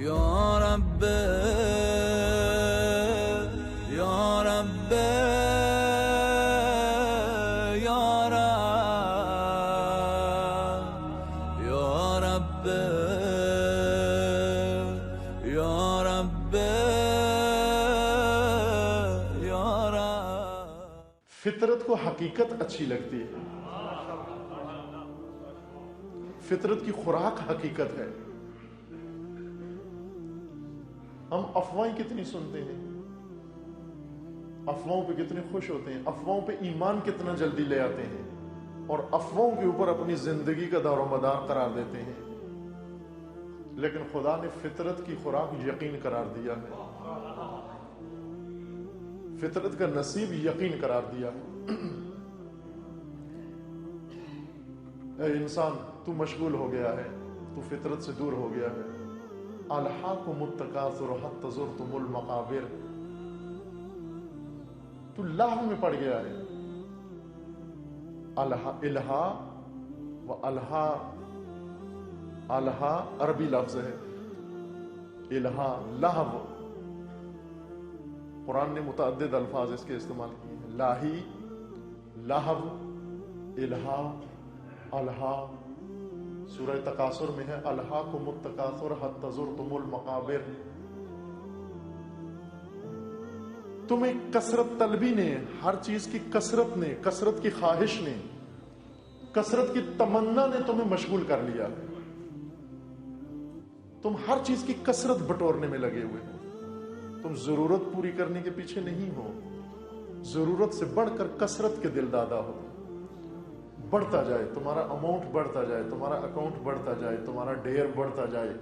یا رب یا رب یا رب یا رب یا رب یا رب. فطرت کو حقیقت اچھی لگتی ہے، فطرت کی خوراک حقیقت ہے. ہم افواہیں کتنی سنتے ہیں، افواہوں پہ کتنے خوش ہوتے ہیں، افواہوں پہ ایمان کتنا جلدی لے آتے ہیں اور افواہوں کے اوپر اپنی زندگی کا دار و مدار قرار دیتے ہیں. لیکن خدا نے فطرت کی خوراک یقین قرار دیا ہے، فطرت کا نصیب یقین قرار دیا ہے. اے انسان، تو مشغول ہو گیا ہے، تو فطرت سے دور ہو گیا ہے. الہاکم التکاثر حتی زرتم المقابر، تو لہو میں پڑ گیا ہے. الہا و الہا عربی لفظ ہے، الہا لہو. قرآن نے متعدد الفاظ اس کے استعمال کیے ہیں، لاہی، لہو، الہا، الہا. سورہ تکاثر میں ہے الہاکم التکاثر حتی زرتم المقابر. تمہیں کثرت طلبی نے، ہر چیز کی کثرت نے، کثرت کی خواہش نے، کثرت کی تمنا نے تمہیں مشغول کر لیا. تم ہر چیز کی کثرت بٹورنے میں لگے ہوئے ہو. تم ضرورت پوری کرنے کے پیچھے نہیں ہو، ضرورت سے بڑھ کر کثرت کے دل دادا ہو. بڑھتا جائے تمہارا اماؤنٹ، بڑھتا جائے تمہارا اکاؤنٹ، بڑھتا جائے تمہارا ڈھیر، بڑھتا جائے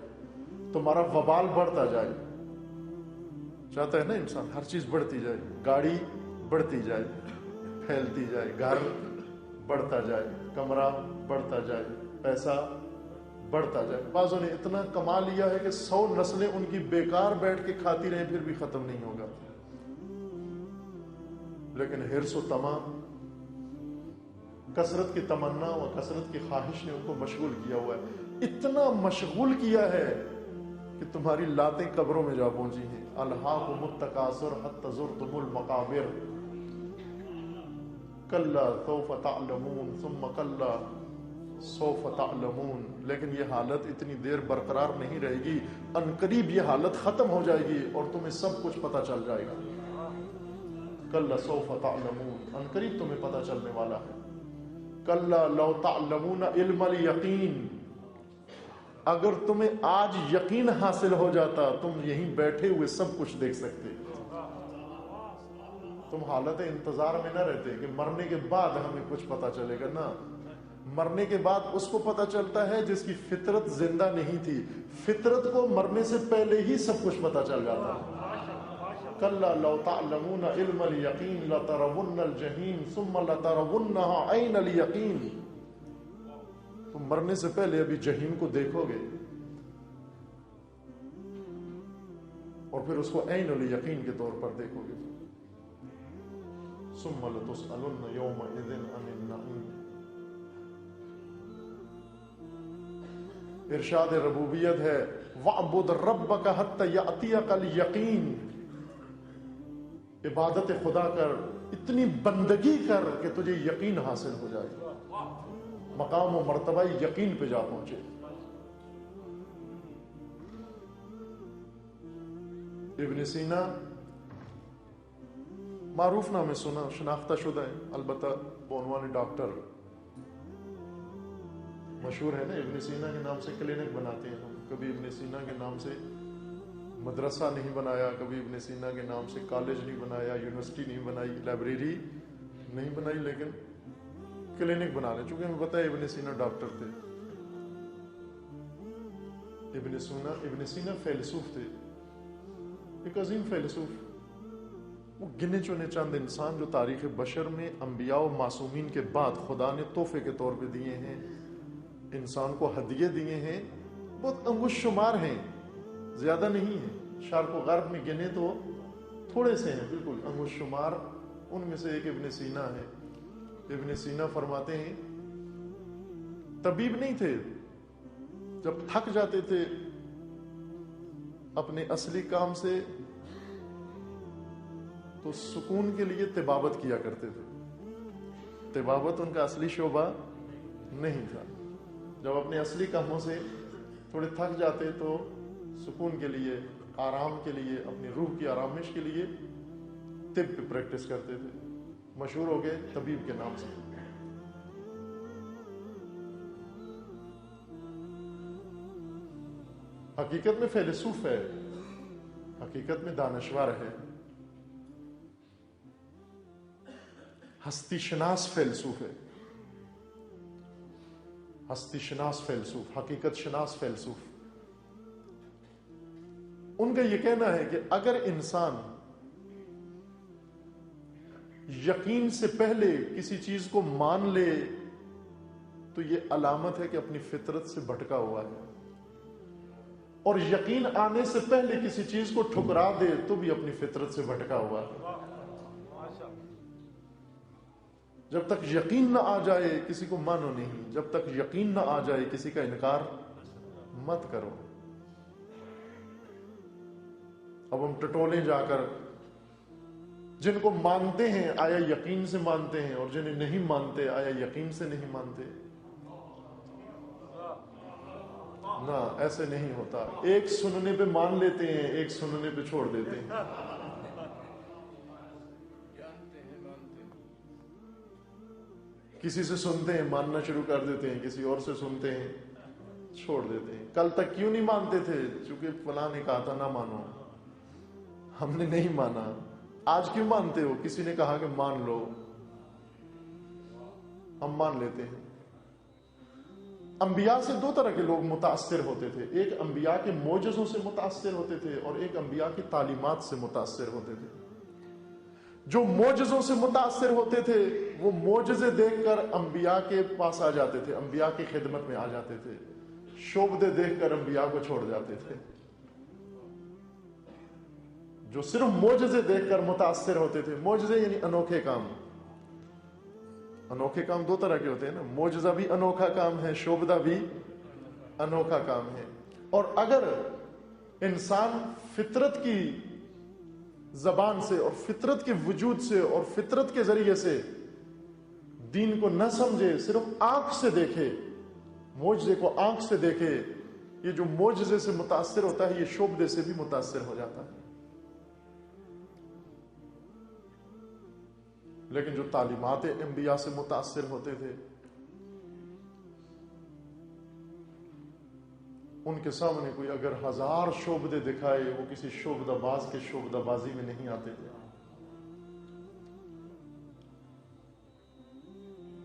تمہارا وبال، بڑھتا جائے. چاہتا ہے نا انسان ہر چیز بڑھتی جائے، گاڑی بڑھتی جائے، پھیلتی جائے، گھر بڑھتا جائے، کمرہ بڑھتا جائے، پیسہ بڑھتا جائے. بعضوں نے اتنا کما لیا ہے کہ 100 نسلیں ان کی بیکار بیٹھ کے کھاتی رہیں پھر بھی ختم نہیں ہوگا. لیکن حرص و طمع، کثرت کی تمنا و کثرت کی خواہش نے ان کو مشغول کیا ہوا ہے. اتنا مشغول کیا ہے کہ تمہاری لاتیں قبروں میں جا پہنچی ہیں. الہاکم التکاثر حتی زرتم المقابر، کلا سوف تعلمون ثم کلا سوف تعلمون. لیکن یہ حالت اتنی دیر برقرار نہیں رہے گی، ان قریب یہ حالت ختم ہو جائے گی اور تمہیں سب کچھ پتہ چل جائے گا. کلا سوف تعلمون، ان قریب تمہیں پتہ چلنے والا ہے. کلا لو تعلمون علم الیقین، اگر تمہیں آج یقین حاصل ہو جاتا تم یہیں بیٹھے ہوئے سب کچھ دیکھ سکتے. تم حالت انتظار میں نہ رہتے کہ مرنے کے بعد ہمیں کچھ پتہ چلے گا. نہ، مرنے کے بعد اس کو پتہ چلتا ہے جس کی فطرت زندہ نہیں تھی. فطرت کو مرنے سے پہلے ہی سب کچھ پتہ چل جاتا ہے. کلا لو تعلمون علم الیقین لترون الجحیم ثم لترونها عین الیقین. تم مرنے سے پہلے ابھی جہنم کو دیکھو گے اور پھر اس کو عین الیقین کے طور پر دیکھو گے. ثم لتسألن یومئذ عن النعیم. ارشاد ربوبیت ہے وَاعْبُدْ رَبَّكَ حَتَّى يَأْتِيَكَ الْيَقِينُ. عبادت خدا کر، اتنی بندگی کر کہ تجھے یقین حاصل ہو جائے، مقام و مرتبہ یقین پہ جا پہنچے. ابن سینا معروف نام ہے، سنا شناختہ شدہ ہے، البتہ بعنوان ڈاکٹر مشہور ہے نا. ابن سینا کے نام سے کلینک بناتے ہیں ہم. کبھی ابن سینا کے نام سے مدرسہ نہیں بنایا، کبھی ابن سینا کے نام سے کالج نہیں بنایا، یونیورسٹی نہیں بنائی، لائبریری نہیں بنائی، لیکن کلینک بنا لیں. چونکہ ہمیں پتہ ہے ابن سینا ڈاکٹر تھے. ابن سینا فیلسوف تھے، ایک عظیم فیلسوف. وہ گنے چنے چند انسان جو تاریخ بشر میں انبیاء و معصومین کے بعد خدا نے تحفے کے طور پہ دیے ہیں، انسان کو ہدیے دیے ہیں، بہت انگوش شمار ہیں، زیادہ نہیں ہیں. شرق و غرب میں گنے تو تھوڑے سے ہیں، بالکل انگوش شمار. ان میں سے ایک ابن سینا ہے. ابن سینا فرماتے ہیں طبیب نہیں تھے، جب تھک جاتے تھے اپنے اصلی کام سے تو سکون کے لیے طبابت کیا کرتے تھے. طبابت ان کا اصلی شعبہ نہیں تھا. جب اپنے اصلی کاموں سے تھوڑے تھک جاتے تو سکون کے لیے، آرام کے لیے، اپنی روح کی آرامش کے لیے طب پہ پریکٹس کرتے تھے. مشہور ہو گئے طبیب کے نام سے. حقیقت میں فیلسوف ہے، حقیقت میں دانشور ہے، ہستی شناس فیلسوف ہے، ہستی شناس فیلسوف، حقیقت شناس فیلسوف. ان کا یہ کہنا ہے کہ اگر انسان یقین سے پہلے کسی چیز کو مان لے تو یہ علامت ہے کہ اپنی فطرت سے بھٹکا ہوا ہے، اور یقین آنے سے پہلے کسی چیز کو ٹھکرا دے تو بھی اپنی فطرت سے بھٹکا ہوا ہے. جب تک یقین نہ آ جائے کسی کو مانو نہیں، جب تک یقین نہ آ جائے کسی کا انکار مت کرو. اب ہم ٹٹولیں جا کر جن کو مانتے ہیں آیا یقین سے مانتے ہیں، اور جنہیں نہیں مانتے آیا یقین سے نہیں مانتے. نہ، ایسے نہیں ہوتا. ایک سننے پہ مان لیتے ہیں، ایک سننے پہ چھوڑ دیتے ہیں. کسی سے سنتے ہیں ماننا شروع کر دیتے ہیں، کسی اور سے سنتے ہیں چھوڑ دیتے ہیں. کل تک کیوں نہیں مانتے تھے؟ چونکہ فلاں نے کہا تھا نہ مانو، ہم نے نہیں مانا. آج کیوں مانتے ہو؟ کسی نے کہا کہ مان لو، ہم مان لیتے ہیں. انبیاء سے دو طرح کے لوگ متاثر ہوتے تھے. ایک انبیاء کے معجزوں سے متاثر ہوتے تھے، اور ایک انبیاء کی تعلیمات سے متاثر ہوتے تھے. جو معجزوں سے متاثر ہوتے تھے وہ معجزے دیکھ کر انبیاء کے پاس آ جاتے تھے، انبیاء کی خدمت میں آ جاتے تھے. شعبدے دیکھ کر انبیاء کو چھوڑ جاتے تھے. جو صرف معجزے دیکھ کر متاثر ہوتے تھے، معجزے یعنی انوکھے کام. انوکھے کام دو طرح کے ہوتے ہیں نا، معجزہ بھی انوکھا کام ہے، شعبدہ بھی انوکھا کام ہے. اور اگر انسان فطرت کی زبان سے اور فطرت کے وجود سے اور فطرت کے ذریعے سے دین کو نہ سمجھے، صرف آنکھ سے دیکھے، معجزے کو آنکھ سے دیکھے، یہ جو معجزے سے متاثر ہوتا ہے یہ شعبدے سے بھی متاثر ہو جاتا ہے. لیکن جو تعلیمات انبیاء سے متاثر ہوتے تھے ان کے سامنے کوئی اگر 1000 شعبدے دکھائے وہ کسی شعبدہ باز کے شعبدہ بازی میں نہیں آتے تھے.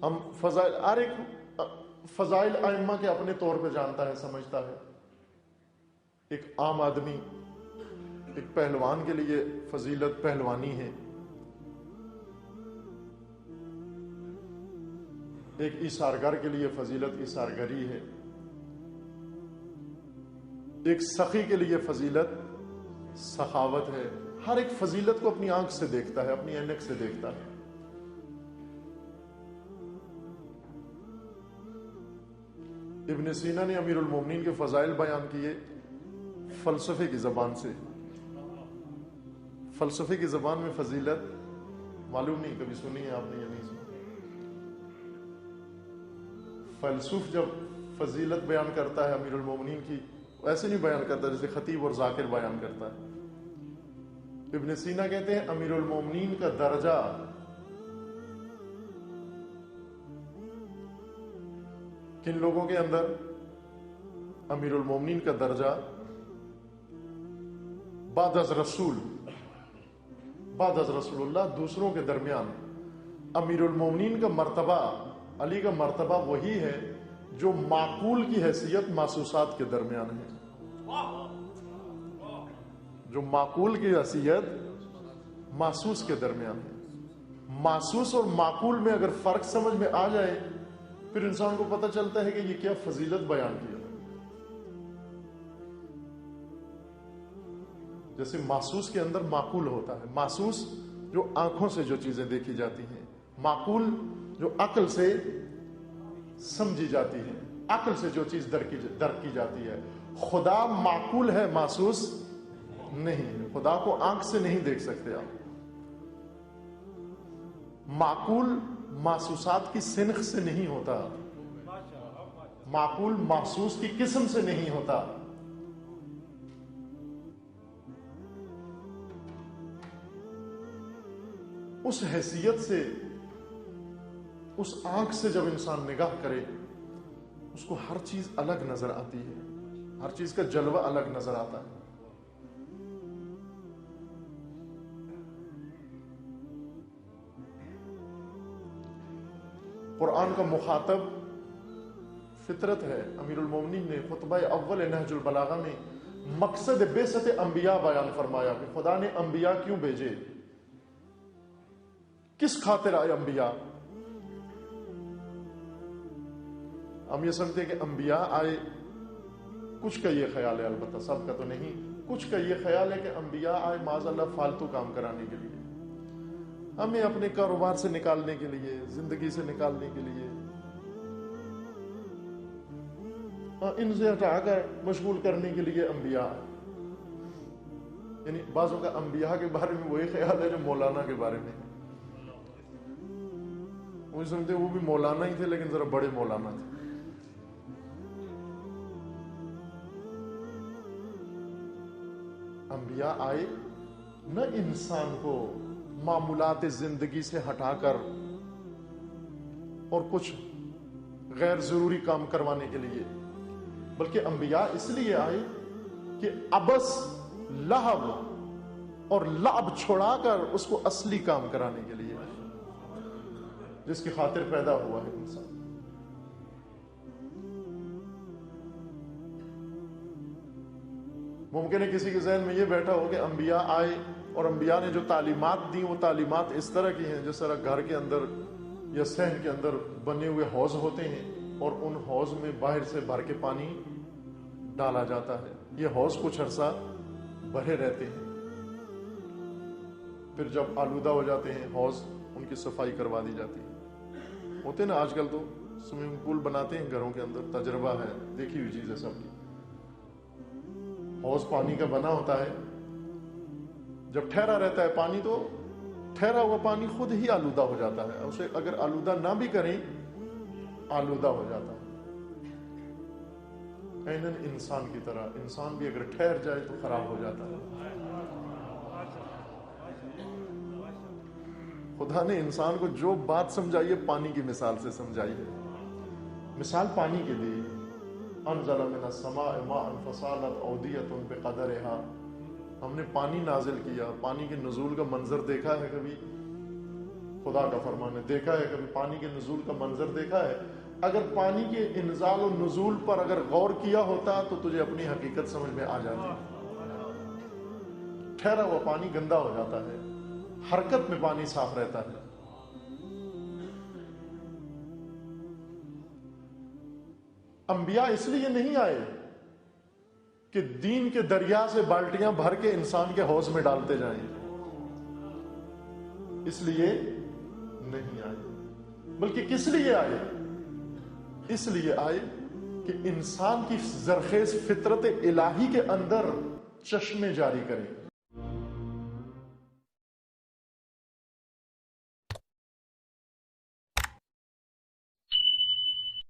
ہم فضائل، ہر ایک فضائل ائمہ کے اپنے طور پہ جانتا ہے، سمجھتا ہے. ایک عام آدمی، ایک پہلوان کے لیے فضیلت پہلوانی ہے، ایک ایثارگر کے لیے فضیلت ایثارگری ہے، ایک سخی کے لیے فضیلت سخاوت ہے. ہر ایک فضیلت کو اپنی آنکھ سے دیکھتا ہے، اپنی عینک سے دیکھتا ہے. ابن سینا نے امیر المومنین کے فضائل بیان کیے فلسفے کی زبان سے. فلسفے کی زبان میں فضیلت معلوم نہیں، کبھی سنی ہے آپ نے یا نہیں سنی؟ فیلسوف جب فضیلت بیان کرتا ہے امیر المومنین کی، ایسے نہیں بیان کرتا جیسے خطیب اور ذاکر بیان کرتا ہے. ابن سینا کہتے ہیں امیر المومنین کا درجہ کن لوگوں کے اندر؟ امیر المومنین کا درجہ بعد از رسول اللہ دوسروں کے درمیان. امیر المومنین کا مرتبہ، علی کا مرتبہ وہی ہے جو معقول کی حیثیت محسوسات کے درمیان ہے. جو معقول کی حیثیت محسوس کے درمیان ہے. محسوس اور معقول میں اگر فرق سمجھ میں آ جائے پھر انسان کو پتہ چلتا ہے کہ یہ کیا فضیلت بیان کی ہے. جیسے محسوس کے اندر معقول ہوتا ہے، محسوس جو آنکھوں سے جو چیزیں دیکھی جاتی ہیں، معقول جو عقل سے سمجھی جاتی ہے، عقل سے جو چیز درک کی جاتی ہے. خدا معقول ہے، محسوس نہیں. خدا کو آنکھ سے نہیں دیکھ سکتے آپ. معقول محسوسات کی سنخ سے نہیں ہوتا, معقول محسوس کی قسم سے نہیں ہوتا. اس حیثیت سے, اس آنکھ سے جب انسان نگاہ کرے, اس کو ہر چیز الگ نظر آتی ہے, ہر چیز کا جلوہ الگ نظر آتا ہے. قرآن کا مخاطب فطرت ہے. امیر المومنین نے خطبہ اول نہج البلاغہ میں مقصد بعثت انبیاء بیان فرمایا کہ خدا نے انبیاء کیوں بھیجے, کس خاطر آئے انبیاء. ہم یہ سمجھتے ہیں کہ انبیاء آئے, کچھ کا یہ خیال ہے, البتہ سب کا تو نہیں, کچھ کا یہ خیال ہے کہ انبیاء آئے معاذ اللہ فالتو کام کرانے کے لیے, ہمیں اپنے کاروبار سے نکالنے کے لیے, زندگی سے نکالنے کے لیے, ان سے ہٹا کر مشغول کرنے کے لیے انبیاء آئے. یعنی بعضوں کا انبیاء کے بارے میں وہی خیال ہے جو مولانا کے بارے میں. وہ سمجھتے وہ بھی مولانا ہی تھے لیکن ذرا بڑے مولانا تھے. انبیاء آئے نہ انسان کو معمولات زندگی سے ہٹا کر اور کچھ غیر ضروری کام کروانے کے لیے, بلکہ انبیاء اس لیے آئے کہ عبث, لہو اور لعب چھوڑا کر اس کو اصلی کام کرانے کے لیے, جس کی خاطر پیدا ہوا ہے انسان. ممکن ہے کسی کے ذہن میں یہ بیٹھا ہو کہ انبیاء آئے اور انبیاء نے جو تعلیمات دی وہ تعلیمات اس طرح کی ہیں جس طرح گھر کے اندر یا صحن کے اندر بنے ہوئے حوض ہوتے ہیں اور ان حوض میں باہر سے بھر کے پانی ڈالا جاتا ہے. یہ حوض کچھ عرصہ بھرے رہتے ہیں, پھر جب آلودہ ہو جاتے ہیں حوض, ان کی صفائی کروا دی جاتی ہے. ہوتے نا آج کل تو سوئمنگ پول بناتے ہیں گھروں کے اندر, تجربہ ہے, دیکھی ہوئی چیز ہے سب کی. حوض پانی کا بنا ہوتا ہے, جب ٹھہرا رہتا ہے پانی تو ٹھہرا ہوا پانی خود ہی آلودہ ہو جاتا ہے, اسے اگر آلودہ نہ بھی کریں آلودہ ہو جاتا ہے. عیناً انسان کی طرح, انسان بھی اگر ٹھہر جائے تو خراب ہو جاتا ہے. خدا نے انسان کو جو بات سمجھائی ہے پانی کی مثال سے سمجھائی ہے. مثال پانی کے لیے, انزل من السماء ماء فصالت اودیۃ بقدرها, ہم نے پانی نازل کیا. پانی کے نزول کا منظر دیکھا ہے کبھی؟ خدا کا فرمان ہے, دیکھا ہے کبھی پانی کے نزول کا منظر دیکھا ہے؟ اگر پانی کے انزال و نزول پر اگر غور کیا ہوتا تو تجھے اپنی حقیقت سمجھ میں آ جاتی. ٹھہرا ہوا پانی گندا ہو جاتا ہے, حرکت میں پانی صاف رہتا ہے. انبیاء اس لیے نہیں آئے کہ دین کے دریا سے بالٹیاں بھر کے انسان کے حوض میں ڈالتے جائیں, اس لیے نہیں آئے. بلکہ کس لیے آئے؟ اس لیے آئے کہ انسان کی زرخیز فطرت الہی کے اندر چشمے جاری کریں,